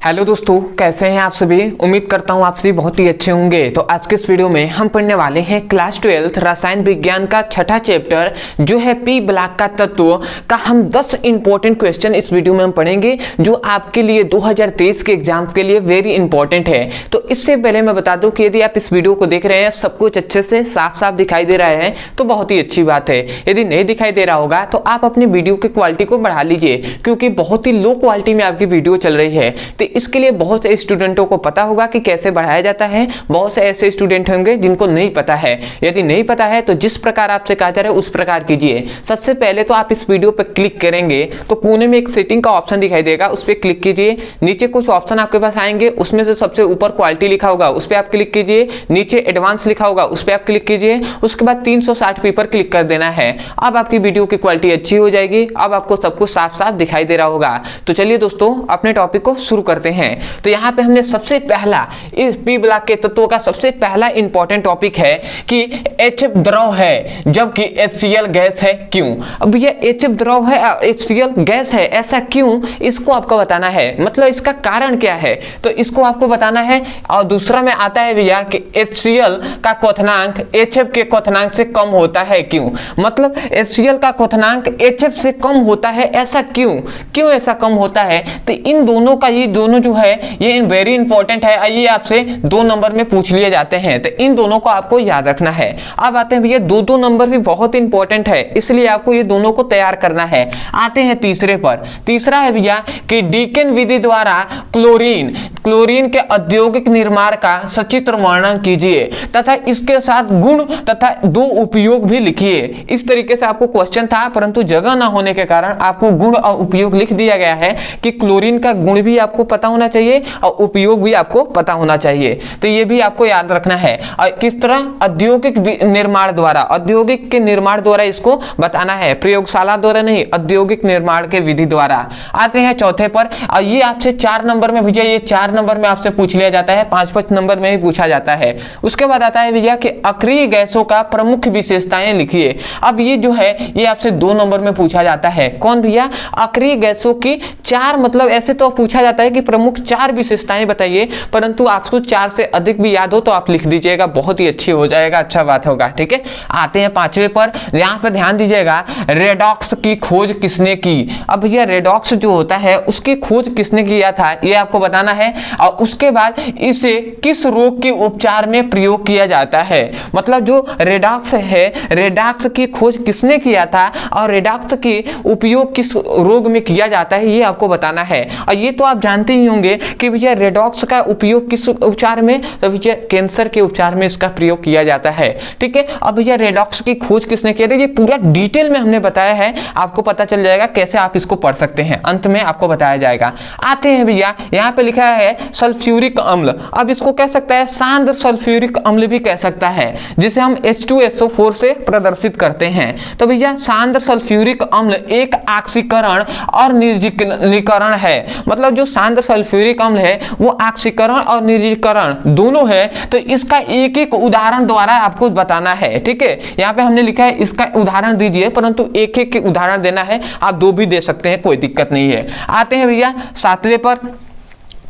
Hello दोस्तों, कैसे हैं आप सभी। उम्मीद करता हूं आप सभी बहुत ही अच्छे होंगे। तो आज के इस वीडियो में हम पढ़ने वाले हैं क्लास 12 रसायन विज्ञान का छठा चैप्टर जो है पी ब्लॉक का तत्व का। हम 10 इंपॉर्टेंट क्वेश्चन इस वीडियो में हम पढ़ेंगे जो आपके लिए 2023 के एग्जाम के लिए वेरी इंपॉर्टेंट है। तो इससे पहले मैं बता दूं कि यदि आप इस वीडियो को देख रहे हैं सब कुछ अच्छे से साफ साफ दिखाई दे रहा है तो बहुत ही अच्छी बात है। यदि नहीं दिखाई दे रहा होगा तो आप अपनी वीडियो की क्वालिटी को बढ़ा लीजिए, क्योंकि बहुत ही लो क्वालिटी में आपकी वीडियो चल रही है। तो इसके लिए बहुत से स्टूडेंटों को पता होगा कि कैसे बढ़ाया जाता है, बहुत से ऐसे स्टूडेंट होंगे जिनको नहीं पता है। यदि नहीं पता है तो जिस प्रकार आपसे कहा जा रहा है उस प्रकार कीजिए। सबसे पहले तो आप इस वीडियो पर क्लिक करेंगे तो कोने में एक सेटिंग का ऑप्शन दिखाई देगा, उस पर क्लिक कीजिए। नीचे कुछ ऑप्शन आपके पास आएंगे, उसमें से सबसे ऊपर क्वालिटी लिखा होगा उस पर आप क्लिक कीजिए। नीचे एडवांस लिखा होगा उस पर आप क्लिक कीजिए। उसके बाद 360p पर क्लिक कर देना है। अब आपकी वीडियो की क्वालिटी अच्छी हो जाएगी। अब आपको सब कुछ साफ साफ दिखाई दे रहा होगा। तो चलिए दोस्तों अपने टॉपिक को शुरू करते हैं। तो यहाँ पे हमने सबसे पहला इस पी ब्लॉक के तत्वों का सबसे पहला इंपॉर्टेंट टॉपिक है कि HF द्रव है जबकि HCl गैस है, क्यों। अब ये HF द्रव है HCl गैस है, ऐसा क्यों, इसको आपको बताना है। मतलब इसका कारण क्या है तो इसको आपको बताना है। और दूसरा में आता है भैया कि HCl का क्वथनांक HF के क्वथनांक से कम होता है, क्यों। मतलब HCl का क्वथनांक HF से कम होता है, ऐसा क्यों ऐसा कम होता है। तो इन दोनों का ये दोनों जो है ये वेरी इंपॉर्टेंट है। ये आपसे 2 नंबर में पूछ लिए जाते हैं, तो इन दोनों को आपको याद रखना है। अब आते हैं भैया 2 नंबर भी बहुत इंपॉर्टेंट है, इसलिए आपको ये दोनों को तैयार करना है। आते हैं तीसरे पर। तीसरा है भैया कि डीकेन विधि द्वारा क्लोरीन के औद्योगिक निर्माण का सचित्र वर्णन कीजिए तथा इसके साथ गुण तथा 2 उपयोग भी लिखिए। इस तरीके से आपको क्वेश्चन था, परंतु जगह ना होने के कारण आपको गुण और उपयोग लिख दिया गया है कि क्लोरीन का गुण भी आपको पता होना चाहिए और उपयोग भी आपको पता होना चाहिए। तो ये भी आपको याद रखना है। और किस तरह औद्योगिक निर्माण द्वारा, औद्योगिक के निर्माण द्वारा इसको बताना है, प्रयोगशाला द्वारा नहीं, औद्योगिक निर्माण के विधि द्वारा। आते हैं चौथे पर। और ये आपसे 4 नंबर में भैया, ये 4 नंबर में आपसे पूछ लिया जाता है, 5 नंबर में भी पूछा जाता है। उसके बाद आता है भैया कि अक्रिय गैसों का प्रमुख विशेषताएं लिखिए। अब ये जो है ये आपसे 2 नंबर में पूछा जाता है। कौन भैया, अक्रिय गैसों की 4, मतलब ऐसे तो पूछा जाता है कि प्रमुख 4 विशेषताएं बताइए, परंतु आपको 4 से अधिक भी याद हो तो आप लिख दीजिएगा, बहुत ही अच्छी हो जाएगा, अच्छा बात होगा। ठीक है, आते हैं 5वें पर। यहाँ पर ध्यान दीजिएगा, रेडॉक्स की खोज किसने की। अब भैया रेडॉक्स जो होता है उसकी खोज किसने किया था ये आपको बताना है। और उसके बाद इसे किस रोग के उपचार में प्रयोग किया जाता है। मतलब जो रेडॉक्स है, रेडॉक्स की खोज किसने किया था और रेडॉक्स के उपयोग किस रोग में किया जाता है ये आपको बताना है। और ये तो आप जानते ही होंगे कि भैया रेडॉक्स का उपयोग किस उपचार में, तो भैया कैंसर के उपचार में इसका प्रयोग किया जाता है। ठीक है, अब भैया रेडॉक्स की खोज किसने किया था ये पूरा डिटेल में हमने बताया है, आपको पता चल जाएगा कैसे आप इसको पढ़ सकते हैं, अंत में आपको बताया जाएगा। आते हैं भैया, यहाँ पे लिखा है सल्फ्यूरिक अम्ल। अब इसको कह सकता है सांद्र सल्फ्यूरिक अम्ल भी कह सकता है, जिसे हम H2SO4 से प्रदर्शित करते हैं। तो भैया सांद्र सल्फ्यूरिक अम्ल एक ऑक्सीकरण और निर्जलीकरण है। मतलब जो सांद्र सल्फ्यूरिक अम्ल है वो ऑक्सीकरण और निर्जलीकरण दोनों है। तो इसका एक एक उदाहरण द्वारा आपको बताना है। ठीक है, यहाँ पे हमने लिखा है इसका उदाहरण दीजिए, परंतु एक एक के उदाहरण देना है, आप 2 भी दे सकते हैं, कोई दिक्कत नहीं है। आते हैं भैया 7वें पर।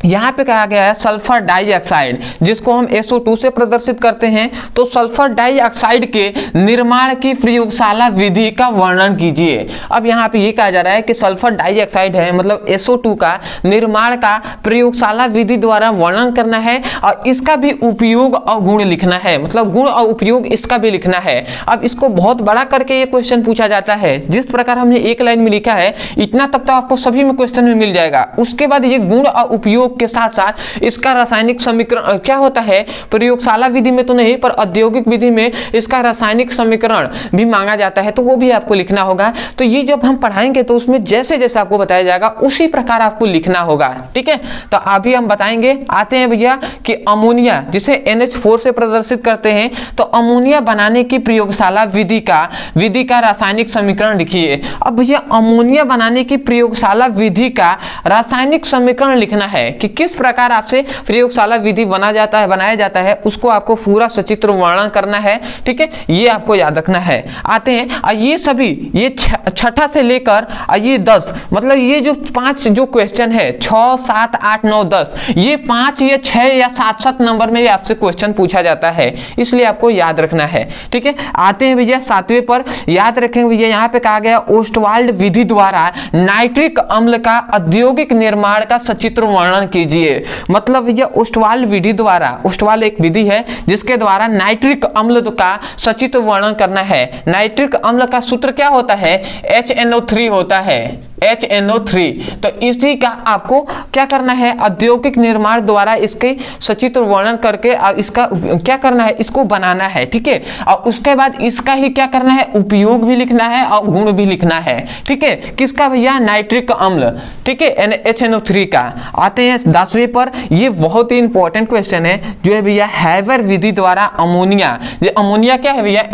यहाँ पे कहा गया है सल्फर डाइऑक्साइड, जिसको हम SO2 से प्रदर्शित करते हैं। तो सल्फर डाइऑक्साइड के निर्माण की प्रयोगशाला विधि का वर्णन कीजिए। अब यहाँ पे ये कहा जा रहा है कि सल्फर डाइऑक्साइड है, मतलब SO2 का निर्माण का प्रयोगशाला विधि द्वारा वर्णन करना है और इसका भी उपयोग और गुण लिखना है। मतलब गुण और उपयोग इसका भी लिखना है। अब इसको बहुत बड़ा करके ये क्वेश्चन पूछा जाता है। जिस प्रकार हमने एक लाइन में लिखा है इतना तक तो आपको सभी में क्वेश्चन में मिल जाएगा। उसके बाद ये गुण और उपयोग के साथ साथ इसका रासायनिक समीकरण क्या होता है, प्रयोगशाला विधि में तो नहीं पर औद्योगिक विधि में इसका रासायनिक समीकरण भी मांगा जाता है, तो वो भी आपको लिखना होगा। तो ये जब हम पढ़ाएंगे तो उसमें जैसे जैसे आपको बताया जाएगा उसी प्रकार आपको लिखना होगा। ठीक है, तो अभी हम बताएंगे। आते हैं भैया कि अमोनिया, जिसे NH4 से प्रदर्शित करते हैं, तो अमोनिया बनाने की प्रयोगशाला विधि का रासायनिक समीकरण लिखिए। अब भैया अमोनिया बनाने की प्रयोगशाला विधि का रासायनिक समीकरण लिखना है। कि किस प्रकार आपसे प्रयोगशाला विधि बनाया जाता है उसको आपको पूरा सचित्र वर्णन करना है। ठीक है, ये आपको याद रखना है। आते हैं ये सभी, ये छठा से लेकर ये 10, मतलब ये जो 5 जो क्वेश्चन है 6, 7, 8, 9, 10, ये 5 या 6 या 7 नंबर में आपसे क्वेश्चन पूछा जाता है, इसलिए आपको याद रखना है। ठीक है, आते हैं भैया 7वें पर। याद रखेंगे भैया, यहाँ पे कहा गया ओस्टवाल्ड विधि द्वारा नाइट्रिक अम्ल का औद्योगिक निर्माण का सचित्र वर्णन कीजिए। मतलब भैया ओस्टवाल्ड विधि द्वारा, ओस्टवाल्ड एक विधि है जिसके द्वारा नाइट्रिक अम्ल का सचित्र वर्णन करना है। नाइट्रिक अम्ल का सूत्र क्या होता है? HNO3 होता है, HNO3। तो इसी का आपको क्या करना है? औद्योगिक निर्माण द्वारा इसके सचित्र वर्णन करके इसका क्या करना है? इसको बनाना है। ठीक है, और उसके बाद इसका ही क्या करना है? उपयोग भी लिखना है और गुण भी लिखना है। ठीक है, किसका भैया? नाइट्रिक अम्ल। ठीक है, HNO3 का। आते हैं 10वें पर। ये बहुत ही इंपॉर्टेंट क्वेश्चन है जो है भैया हैबर विधि द्वारा अमोनिया, ये अमोनिया क्या है भैया?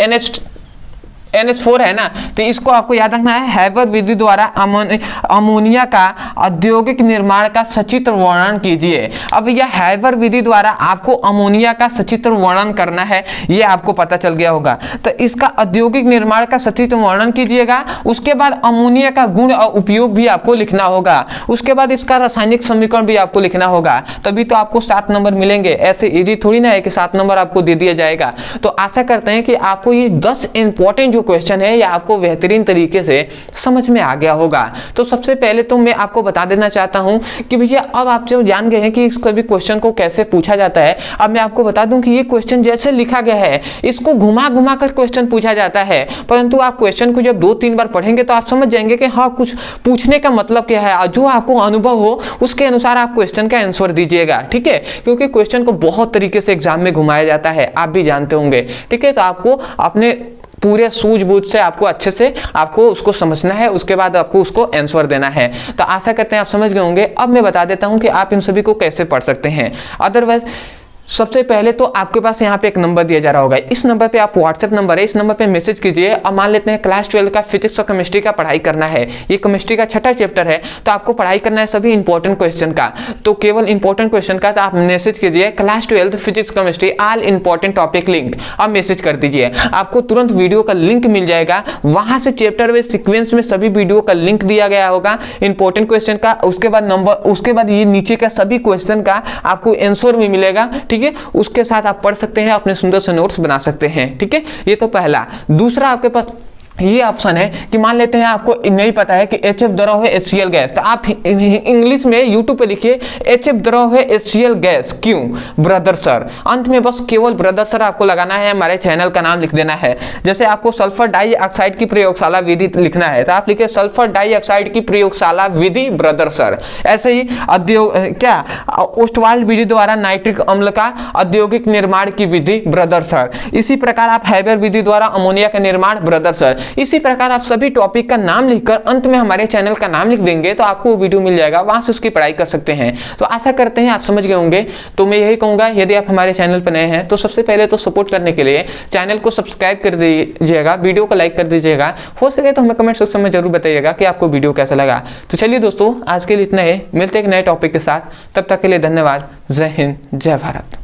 NH4 है ना, तो इसको आपको याद रखना है। हैबर विधि द्वारा अमोनिया का औद्योगिक निर्माण का सचित्र वर्णन कीजिए। अब यह हैबर विधि द्वारा आपको अमोनिया का सचित्र वर्णन करना है, ये आपको पता चल गया होगा। तो इसका औद्योगिक निर्माण का सचित्र वर्णन कीजिएगा। उसके बाद अमोनिया का गुण और उपयोग भी आपको लिखना होगा। उसके बाद इसका रासायनिक समीकरण भी आपको लिखना होगा, तभी तो आपको 7 नंबर मिलेंगे। ऐसे इजी थोड़ी ना है कि 7 नंबर आपको दे दिया जाएगा। तो आशा करते हैं कि आपको ये 10 इंपॉर्टेंट जो क्वेश्चन है या आपको बेहतरीन तरीके से समझ में आ गया होगा। तो सबसे पहले तो मैं आपको बता देना चाहता हूं कि भैया अब आप जो जान गए हैं कि इस कभी क्वेश्चन को कैसे पूछा जाता है, अब मैं आपको बता दूं कि ये क्वेश्चन जैसे लिखा गया है इसको घुमा घुमा कर क्वेश्चन पूछा जाता है, परंतु आप क्वेश्चन को जब 2-3 बार पढ़ेंगे तो आप समझ जाएंगे कि हाँ कुछ पूछने का मतलब क्या है, जो आपको अनुभव हो उसके अनुसार आप क्वेश्चन का आंसर दीजिएगा। ठीक है, क्योंकि क्वेश्चन को बहुत तरीके से एग्जाम में घुमाया जाता है, आप भी जानते होंगे। ठीक है, तो आपको अपने पूरे सूझबूझ से आपको अच्छे से आपको उसको समझना है, उसके बाद आपको उसको आंसर देना है। तो आशा करते हैं आप समझ गए होंगे। अब मैं बता देता हूं कि आप इन सभी को कैसे पढ़ सकते हैं। अदरवाइज सबसे पहले तो आपके पास यहाँ पे एक नंबर दिया जा रहा होगा, इस नंबर पे आप व्हाट्सएप नंबर है, इस नंबर पे मैसेज कीजिए। अब मान लेते हैं क्लास 12 का फिजिक्स और केमिस्ट्री का पढ़ाई करना है, ये केमिस्ट्री का 6ठा चैप्टर है, तो आपको पढ़ाई करना है सभी इंपॉर्टेंट क्वेश्चन का। तो केवल इंपॉर्टेंट क्वेश्चन का तो आप मैसेज कीजिए class 12 physics chemistry all important topic link, आप मैसेज कर दीजिए। आपको तुरंत वीडियो का लिंक मिल जाएगा, वहां से चैप्टर वाइज सीक्वेंस में सभी वीडियो का लिंक दिया गया होगा इंपॉर्टेंट क्वेश्चन का। उसके बाद नंबर, उसके बाद ये नीचे का सभी क्वेश्चन का आपको आंसर भी मिलेगा। ठीक है, उसके साथ आप पढ़ सकते हैं, अपने सुंदर से नोट्स बना सकते हैं। ठीक है, ये तो पहला। दूसरा आपके पास ये ऑप्शन है कि मान लेते हैं आपको नहीं पता है कि HF द्रव है HCl गैस, तो आप इंग्लिश में यूट्यूब पे लिखिए HF द्रव है HCl गैस क्यों ब्रदर सर, अंत में बस केवल ब्रदर सर आपको लगाना है, हमारे चैनल का नाम लिख देना है। जैसे आपको सल्फर डाइऑक्साइड की प्रयोगशाला विधि लिखना है तो आप लिखिए सल्फर डाइऑक्साइड की प्रयोगशाला विधि ब्रदर सर। ऐसे ही ओस्टवाल्ड विधि द्वारा नाइट्रिक अम्ल का औद्योगिक निर्माण की विधि ब्रदर सर। इसी प्रकार आप हैबर विधि द्वारा अमोनिया का निर्माण ब्रदर सर। इसी प्रकार आप सभी टॉपिक का नाम लिखकर अंत में हमारे चैनल का नाम लिख देंगे तो आपको वो वीडियो मिल जाएगा, वहां से उसकी पढ़ाई कर सकते हैं। तो आशा करते हैं आप समझ गए होंगे। तो मैं यही कहूंगा, यदि आप हमारे चैनल पर नए हैं तो सबसे पहले तो सपोर्ट करने के लिए चैनल को सब्सक्राइब कर दीजिएगा, वीडियो को लाइक कर दीजिएगा, हो सके तो हमें कमेंट सेक्शन में जरूर बताइएगा कि आपको वीडियो कैसा लगा। तो चलिए दोस्तों, आज के लिए इतना ही, मिलते हैं एक नए टॉपिक के साथ, तब तक के लिए धन्यवाद। जय हिंद, जय भारत।